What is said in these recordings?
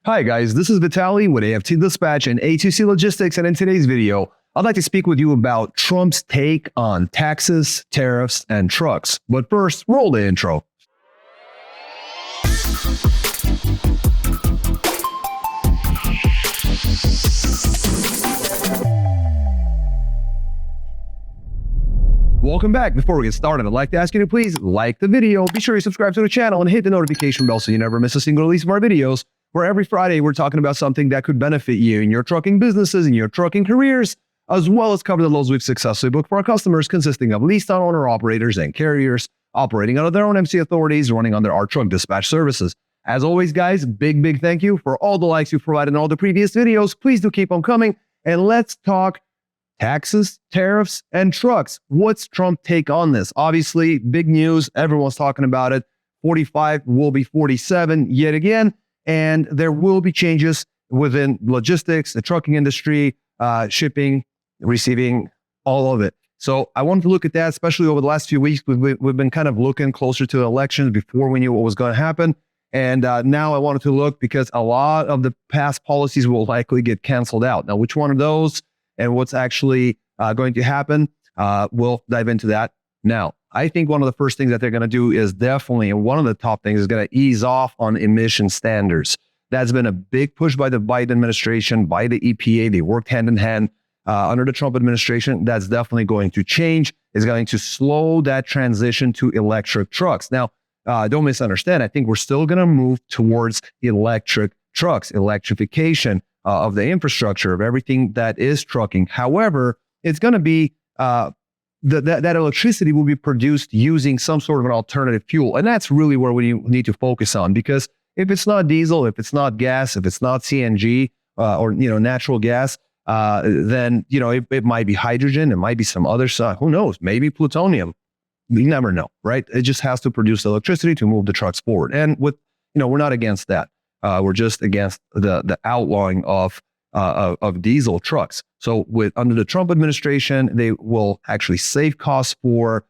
Hi guys, this is Vitaly with AFT Dispatch and A2C Logistics, and in today's video, I'd like to speak with you about Trump's take on taxes, tariffs, and trucks. But first, roll the intro. Welcome back. Before we get started, I'd like to ask you to please like the video, be sure you subscribe to the channel, and hit the notification bell so you never miss a single release of our videos, where every Friday we're talking about something that could benefit you in your trucking businesses, in your trucking careers, as well as cover the loads we've successfully booked for our customers, consisting of leased owner operators and carriers operating under their own MC authorities, running under our truck dispatch services. As always, guys, big thank you for all the likes you've provided in all the previous videos. Please do keep on coming, and let's talk taxes, tariffs, and trucks. What's Trump's take on this? Obviously, big news. Everyone's talking about it. 45 will be 47 yet again. And there will be changes within logistics, the trucking industry, shipping, receiving, all of it. So I wanted to look at that, especially over the last few weeks. We've been kind of looking closer to the elections before we knew what was going to happen. And now I wanted to look because a lot of the past policies will likely get canceled out. Now, which one of those and what's actually going to happen, we'll dive into that now. I think one of the first things that they're going to do is definitely, and one of the top things is going to ease off on emission standards. That's been a big push by the Biden administration, by the EPA. They worked hand in hand under the Trump administration. That's definitely going to change. It's going to slow that transition to electric trucks. Now, don't misunderstand. I think we're still going to move towards electric trucks, electrification of the infrastructure, of everything that is trucking. However, it's going to be that electricity will be produced using some sort of an alternative fuel. And that's really where we need to focus on, because if it's not diesel, if it's not gas, if it's not CNG or natural gas, then it might be hydrogen, it might be some other stuff. Who knows? Maybe plutonium. You never know, right? It just has to produce electricity to move the trucks forward. And we're not against that. We're just against the outlawing of diesel trucks. So under the Trump administration, they will actually save costs for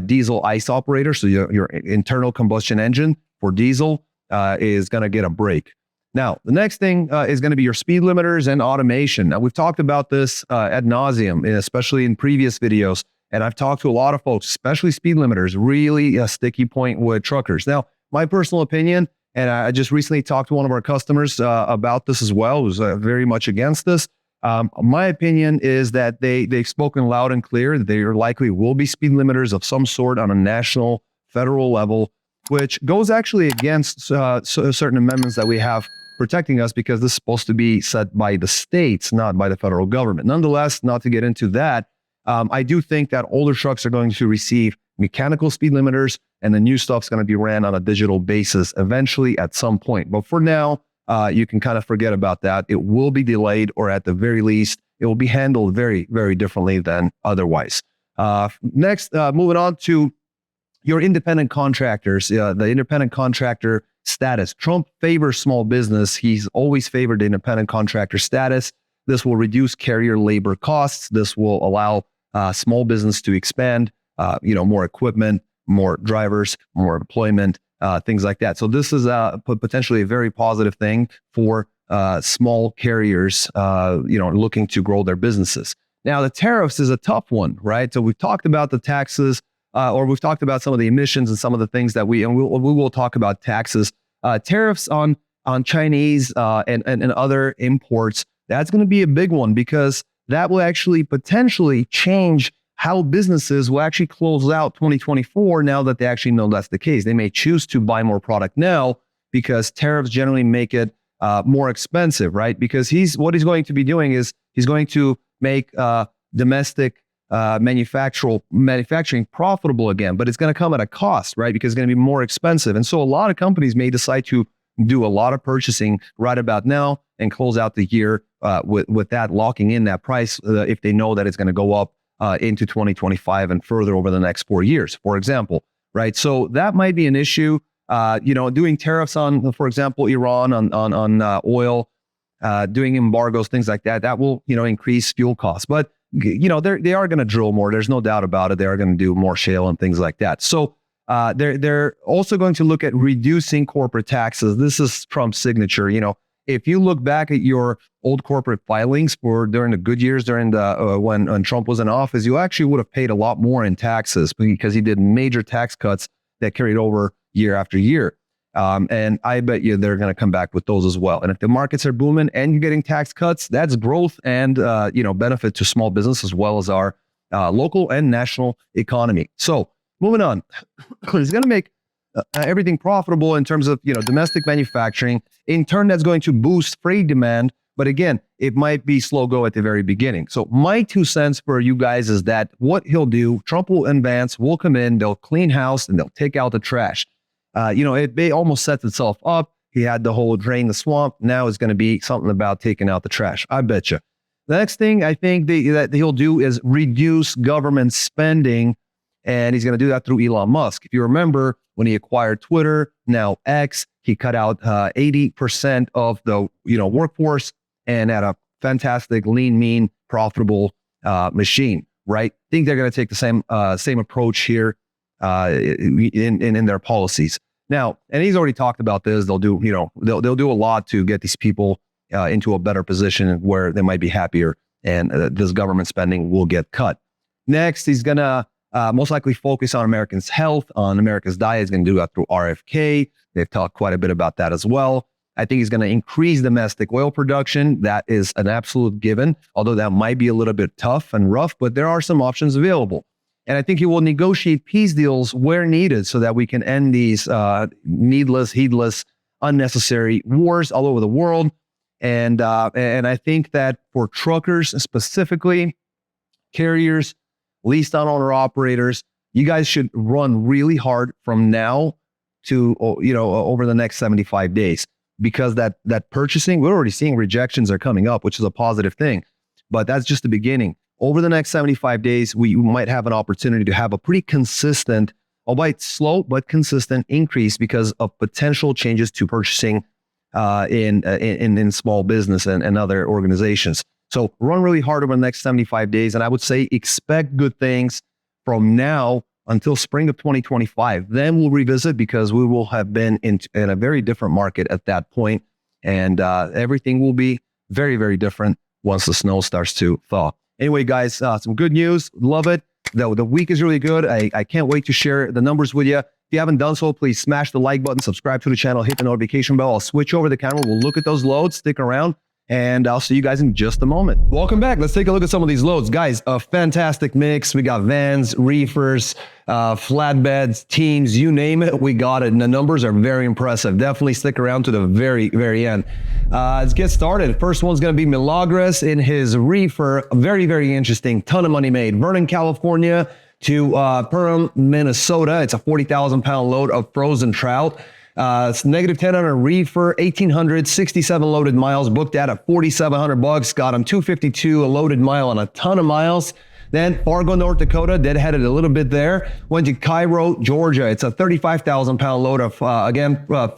diesel ICE operators. So your internal combustion engine for diesel is going to get a break. Now, the next thing is going to be your speed limiters and automation. Now, we've talked about this ad nauseum, especially in previous videos. And I've talked to a lot of folks, especially speed limiters, really a sticky point with truckers. Now, my personal opinion, and I just recently talked to one of our customers about this as well, who's very much against this. My opinion is that they've spoken loud and clear that there likely will be speed limiters of some sort on a national, federal level, which goes actually against certain amendments that we have protecting us, because this is supposed to be set by the states, not by the federal government. Nonetheless, not to get into that, I do think that older trucks are going to receive mechanical speed limiters, and the new stuff's going to be ran on a digital basis eventually at some point. But for now, you can kind of forget about that. It will be delayed, or at the very least, it will be handled very, very differently than otherwise. Next, moving on to your independent contractors, the independent contractor status. Trump favors small business. He's always favored the independent contractor status. This will reduce carrier labor costs. This will allow small business to expand, more equipment, more drivers, more employment, things like that. So this is potentially a very positive thing for small carriers, looking to grow their businesses. Now, the tariffs is a tough one, right? So we've talked about the taxes, or we've talked about some of the emissions and some of the things that we will talk about taxes. Tariffs on Chinese and other imports, that's going to be a big one, because that will actually potentially change how businesses will actually close out 2024 now that they actually know that's the case. They may choose to buy more product now because tariffs generally make it more expensive, right? Because what he's going to be doing is he's going to make domestic manufacturing profitable again, but it's going to come at a cost, right? Because it's going to be more expensive. And so a lot of companies may decide to do a lot of purchasing right about now and close out the year with that, locking in that price if they know that it's going to go up into 2025 and further over the next 4 years, for example, right? So that might be an issue. Doing tariffs on, for example, Iran on oil, doing embargoes, things like that, that will, increase fuel costs. But, they are going to drill more. There's no doubt about it. They are going to do more shale and things like that. So they're also going to look at reducing corporate taxes. This is Trump's signature. if you look back at your old corporate filings for during the good years, during the when Trump was in office, you actually would have paid a lot more in taxes because he did major tax cuts that carried over year after year. And I bet you they're going to come back with those as well. And if the markets are booming and you're getting tax cuts, that's growth and benefit to small business as well as our local and national economy. So moving on, it's going to make everything profitable in terms of domestic manufacturing. In turn, that's going to boost freight demand. But again, it might be slow go at the very beginning. So my 2 cents for you guys is that what he'll do, Trump will advance, will come in, they'll clean house, and they'll take out the trash. It almost sets itself up. He had the whole drain the swamp. Now it's going to be something about taking out the trash. I bet you. The next thing I think that he'll do is reduce government spending, and he's going to do that through Elon Musk. If you remember, when he acquired Twitter, now X, he cut out 80% of the workforce and had a fantastic, lean, mean, profitable machine. Right? I think they're going to take the same approach here in their policies. Now, and he's already talked about this. They'll do they'll do a lot to get these people into a better position where they might be happier, and this government spending will get cut. Next, he's gonna most likely focus on Americans' health, on America's diet. He's going to do that through RFK. They've talked quite a bit about that as well. I think he's going to increase domestic oil production. That is an absolute given, although that might be a little bit tough and rough, but there are some options available. And I think he will negotiate peace deals where needed so that we can end these needless, heedless, unnecessary wars all over the world. And I think that for truckers specifically, carriers, leased on owner operators, you guys should run really hard from now to over the next 75 days, because that purchasing, we're already seeing rejections are coming up, which is a positive thing, but that's just the beginning. Over the next 75 days, we might have an opportunity to have a pretty consistent, albeit slow but consistent increase because of potential changes to purchasing in small business and other organizations. So run really hard over the next 75 days, and I would say expect good things from now until spring of 2025. Then we'll revisit, because we will have been in a very different market at that point, and everything will be very, very different once the snow starts to thaw. Anyway, guys, some good news. Love it. The week is really good. I can't wait to share the numbers with you. If you haven't done so, please smash the like button, subscribe to the channel, hit the notification bell. I'll switch over the camera. We'll look at those loads. Stick around, and I'll see you guys in just a moment. Welcome back. Let's take a look at some of these loads. Guys, a fantastic mix. We got vans, reefers, flatbeds, teams, you name it, we got it. And the numbers are very impressive. Definitely stick around to the very, very end. Let's get started. First one's going to be Milagros in his reefer. Very, very interesting. Ton of money made. Vernon, California to Perham, Minnesota. It's a 40,000 pound load of frozen trout. It's -10 on a reefer, 1,867 loaded miles, booked at $4,700. Got him 252 a loaded mile on a ton of miles. Then Fargo, North Dakota, deadheaded a little bit there. Went to Cairo, Georgia. It's a 35,000 pound load of,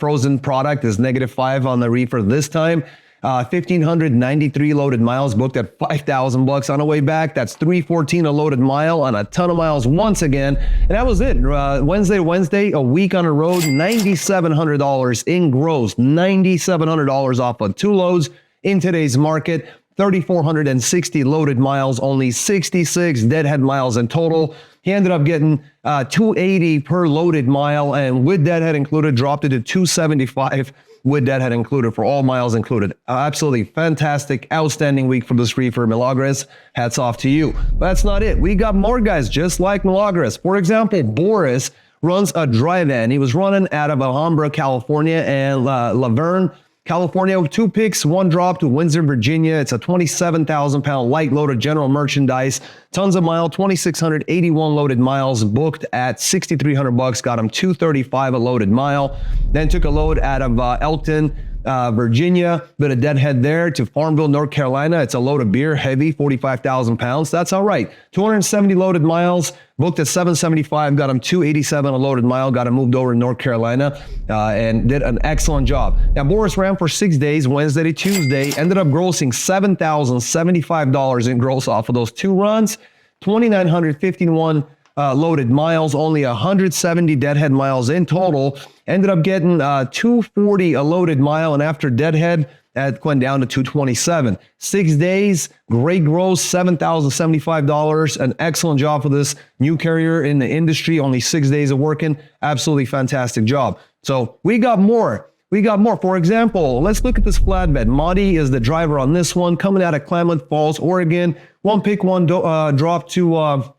frozen product. Is -5 on the reefer this time. 1,593 loaded miles, booked at $5,000 on the way back. That's $314 a loaded mile on a ton of miles once again. And that was it. Wednesday, a week on the road, $9,700 in gross, $9,700 off of 2 loads in today's market. 3,460 loaded miles, only 66 deadhead miles in total. He ended up getting $280 per loaded mile, and with deadhead included, dropped it to $275 with deadhead included for all miles included. Absolutely fantastic, outstanding week for this reefer. Milagros, hats off to you. But that's not it. We got more guys just like Milagros. For example, Boris runs a dry van. He was running out of Alhambra, California, and Laverne, California, with 2 picks, 1 drop to Windsor, Virginia. It's a 27,000 pound light load of general merchandise, tons of mile, 2,681 loaded miles, booked at $6,300. Got him $235 a loaded mile. Then took a load out of Elton, Virginia, bit of deadhead there to Farmville, North Carolina. It's a load of beer, heavy, 45,000 pounds. That's all right. 270 loaded miles, booked at $775. Got him $287 a loaded mile. Got him moved over to North Carolina and did an excellent job. Now, Boris ran for 6 days, Wednesday to Tuesday. Ended up grossing $7,075 in gross off of those 2 runs. 2,951 loaded miles, only 170 deadhead miles in total. Ended up getting $240 a loaded mile, and after deadhead, That went down to 227. 6 days, great growth, $7,075. An excellent job for this new carrier in the industry. Only 6 days of working. Absolutely fantastic job. So we got more. We got more. For example, let's look at this flatbed. Marty is the driver on this one, coming out of Klamath Falls, Oregon. One pick, one drop to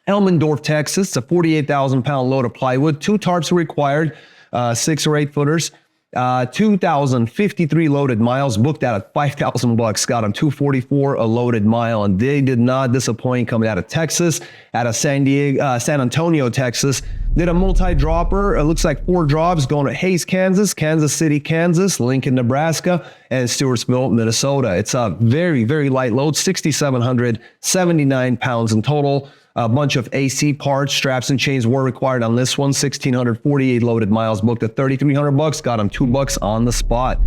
Elmendorf, Texas. It's a 48,000-pound load of plywood. 2 tarps are required, 6 or 8 footers. 2,053 loaded miles, booked out at $5,000. Got them 244 a loaded mile, and they did not disappoint. Coming out of Texas, out of San Antonio, Texas. Did a multi-dropper. It looks like 4 drops going to Hays, Kansas, Kansas City, Kansas, Lincoln, Nebraska, and Stewartsville, Minnesota. It's a very, very light load, 6,779 pounds in total. A bunch of AC parts, straps, and chains were required on this one. 1,648 loaded miles, booked at $3,300. Got him $2 on the spot.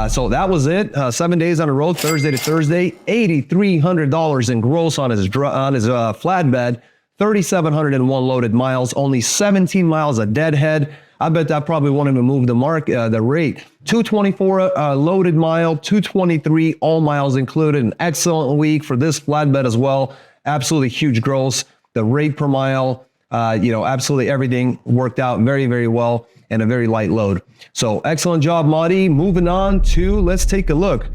So that was it. 7 days on the road, Thursday to Thursday. $8,300 in gross on his flatbed. 3,701 loaded miles. Only 17 miles a deadhead. I bet that probably won't even move the rate. 224 loaded mile, 223 all miles included. An excellent week for this flatbed as well. Absolutely huge gross. The rate per mile, absolutely everything worked out very, very well, and a very light load. So excellent job, Marty. Moving on to, let's take a look.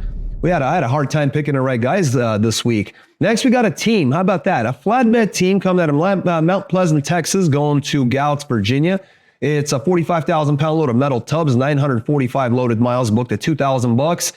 I had a hard time picking the right guys this week. Next, we got a team. How about that? A flatbed team coming out of Mount Pleasant, Texas, going to Gouts, Virginia. It's a 45,000-pound load of metal tubs, 945 loaded miles, booked at $2,000.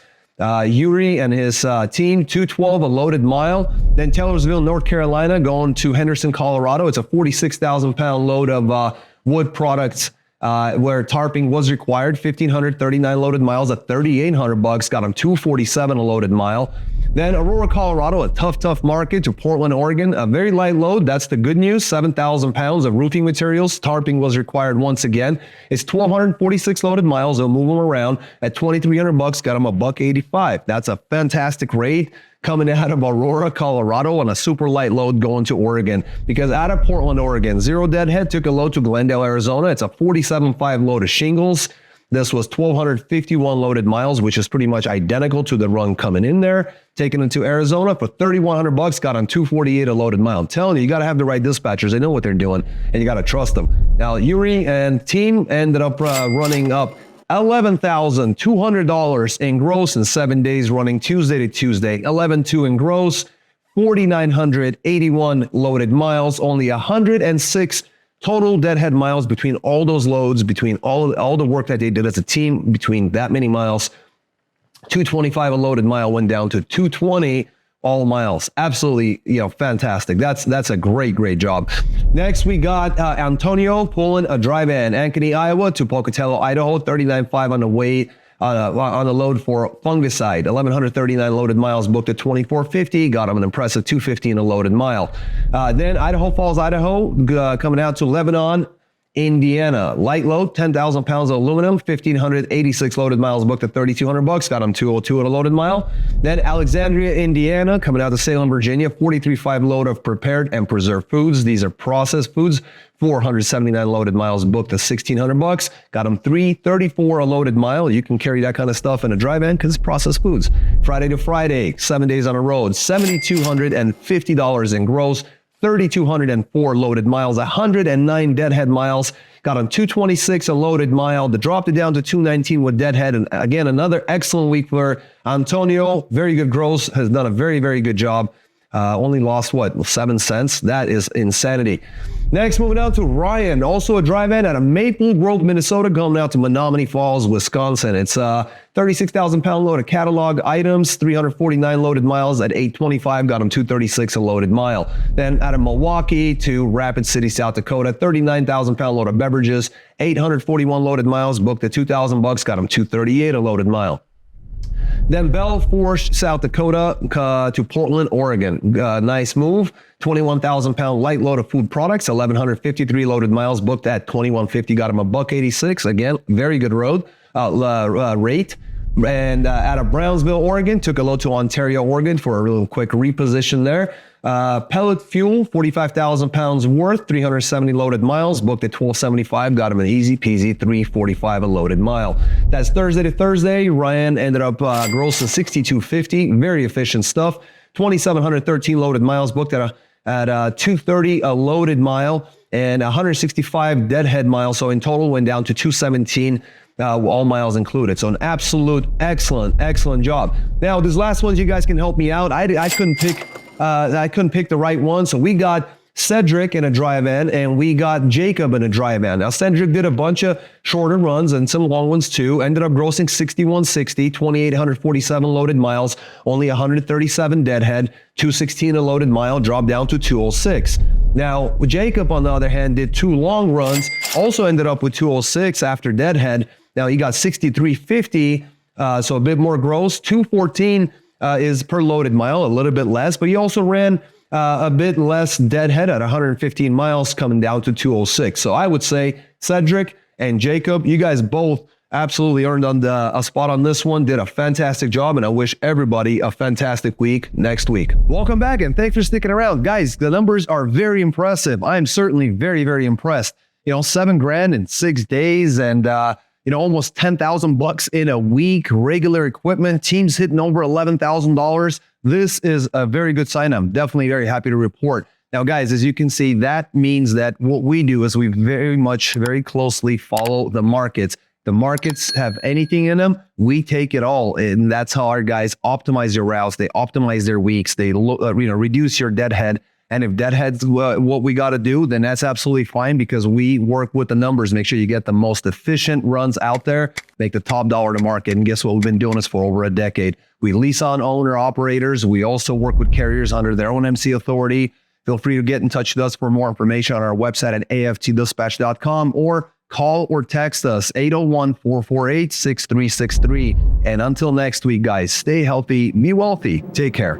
Yuri and his team, 212 a loaded mile. Then Taylorsville, North Carolina, going to Henderson, Colorado. It's a 46,000-pound load of wood products where tarping was required. 1,539 loaded miles at $3,800. Got them $247 a loaded mile. Then Aurora, Colorado, a tough market, to Portland, Oregon. A very light load. That's the good news. 7,000 pounds of roofing materials. Tarping was required once again. It's 1,246 loaded miles. They'll move them around at $2,300. Got them $185. That's a fantastic rate coming out of Aurora, Colorado, on a super light load going to Oregon. Because out of Portland, Oregon, Zero Deadhead took a load to Glendale, Arizona. It's a 47.5 load of shingles. This was 1,251 loaded miles, which is pretty much identical to the run coming in there. Taken into Arizona for $3,100, got on 248 a loaded mile. I'm telling you got to have the right dispatchers. They know what they're doing, and you got to trust them. Now, Yuri and team ended up running up $11,200 in gross in 7 days, running Tuesday to Tuesday. 11,200 in gross, 4,981 loaded miles, only 106 total deadhead miles between all those loads, between all the work that they did as a team, between that many miles. 225 a loaded mile went down to 220 all miles. Absolutely, fantastic. That's a great job. Next, we got Antonio pulling a dry van, Ankeny, Iowa to Pocatello, Idaho. 39.5 on the weight. On the load for fungicide, 1,139 loaded miles, booked at 2,450, got him an impressive 215 a loaded mile. Then Idaho Falls, Idaho, coming out to Lebanon, Indiana. Light load, 10,000 pounds of aluminum, 1,586 loaded miles, booked at $3,200, got him 202 at a loaded mile. Then Alexandria, Indiana, coming out to Salem, Virginia, 43.5 load of prepared and preserved foods. These are processed foods. 479 loaded miles, booked at $1,600. Got them $334 a loaded mile. You can carry that kind of stuff in a dry van because it's processed foods. Friday to Friday, 7 days on the road, $7,250 in gross, 3,204 loaded miles, 109 deadhead miles. Got them 226 a loaded mile. They dropped it down to 219 with deadhead. And again, another excellent week for Antonio. Very good gross. Has done a very good job. Only lost 7 cents. That is insanity. Next, moving on to Ryan, also a dry van out of Maple Grove, Minnesota, going out to Menominee Falls, Wisconsin. It's a 36,000 pound load of catalog items, 349 loaded miles at 825, got him 236 a loaded mile. Then out of Milwaukee to Rapid City, South Dakota, 39,000 pound load of beverages, 841 loaded miles, booked at $2,000, got him 238 a loaded mile. Then Belfort, South Dakota to Portland, Oregon. Nice move. 21,000 pound light load of food products, 1,153 loaded miles, booked at $2,150, got him $186. Again, very good rate. And out of Brownsville, Oregon, took a load to Ontario, Oregon for a real quick reposition there. Pellet fuel, 45,000 pounds worth, 370 loaded miles, booked at 1275, got him an easy peasy 345 a loaded mile. That's Thursday to Thursday. Ryan ended up grossing 6250, very efficient stuff. 2,713 loaded miles, booked at 230 a loaded mile and 165 deadhead miles. So in total went down to 217. All miles included. So an absolute excellent job. Now, this last one, you guys can help me out. I couldn't pick the right one. So we got Cedric in a dry van and we got Jacob in a dry van. Now, Cedric did a bunch of shorter runs and some long ones too. Ended up grossing 6160, 2,847 loaded miles, only 137 deadhead, 216 a loaded mile, dropped down to 206. Now, Jacob, on the other hand, did 2 long runs, also ended up with 206 after deadhead. Now, he got 6350, so a bit more gross. 214 is per loaded mile, a little bit less, but he also ran a bit less deadhead at 115 miles, coming down to 206. So I would say Cedric and Jacob, you guys both absolutely earned on a spot on this one, did a fantastic job, and I wish everybody a fantastic week next week. Welcome back, and thanks for sticking around. Guys, the numbers are very impressive. I'm certainly very impressed. You know, $7,000 in 6 days and, almost $10,000 in a week, regular equipment, teams hitting over $11,000. This is a very good sign. I'm definitely very happy to report. Now, guys, as you can see, that means that what we do is we very closely follow the markets. The markets have anything in them, we take it all. And that's how our guys optimize their routes. They optimize their weeks. They reduce your deadhead. And if deadhead's what we got to do, then that's absolutely fine because we work with the numbers. Make sure you get the most efficient runs out there, make the top dollar to market. And guess what? We've been doing this for over a decade. We lease on owner operators. We also work with carriers under their own MC authority. Feel free to get in touch with us for more information on our website at aftdispatch.com or call or text us 801-448-6363. And until next week, guys, stay healthy, be wealthy, take care.